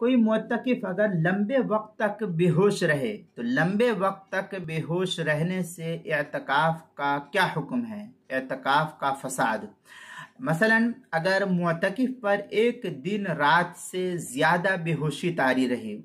कोई मुअत्तकिफ अगर लंबे वक्त तक बेहोश रहे तो लंबे वक्त तक बेहोश रहने से इअ्तिकाफ का क्या हुक्म है, इअ्तिकाफ का फसाद। मसलन अगर मुअत्तकिफ पर एक दिन रात से ज़्यादा बेहोशी तारी रही,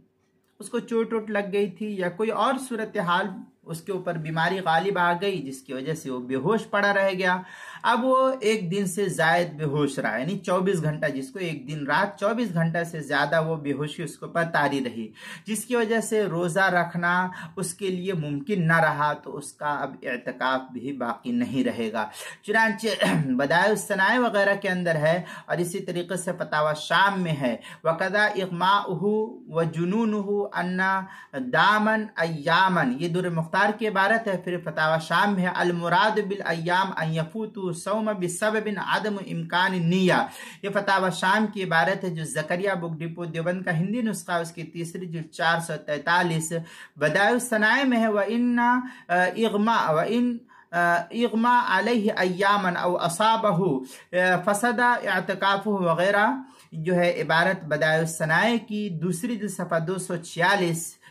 उसको चोट वोट लग गई थी या कोई और सूरत हाल उसके ऊपर बीमारी गालिब आ गई जिसकी वजह से वो बेहोश पड़ा रह गया, अब वो एक दिन से जायद बेहोश रहा, यानी 24 घंटा, जिसको एक दिन रात 24 घंटा से ज़्यादा वो बेहोशी उसके ऊपर तारी रही, जिसकी वजह से रोज़ा रखना उसके लिए मुमकिन न रहा, तो उसका अब इअ्तिकाफ भी बाकी नहीं रहेगा। चुनांचे बदाइउस्सनाए वगैरह के अंदर है और इसी तरीके से फतावा शाम में है, वक़दा इग़माउहु व जुनूनुहु अन्ना दामन अय्यामन, ये दुर मुख्तार की इबारत है। फिर फतावा शाम में है अल मुराद बिल अय्याम अन यफूतु सौम बिसबबिन अदम इम्कान निया, ये फतावा शाम की इबारत है जो ज़करिया बुक डिपो देवबंद का हिंदी नुस्खा उसकी तीसरी जिल्द 443 बदाइउस्सनाए में है। व इन इग़मा अलैहि अय्यामन औ असाबहु फसदा इअ्तिकाफुहु वगैरह जो है इबारत बदाइउस्सनाए की दूसरी जिल्द सफ़ा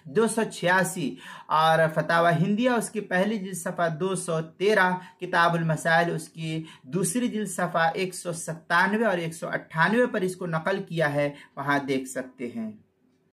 286 और फतावा हिंदिया उसकी पहली जिल्द सफ़ा 213, किताबुल मसाइल उसकी दूसरी जिल्द सफ़ा 197 और 198 पर इसको नकल किया है, वहाँ देख सकते हैं।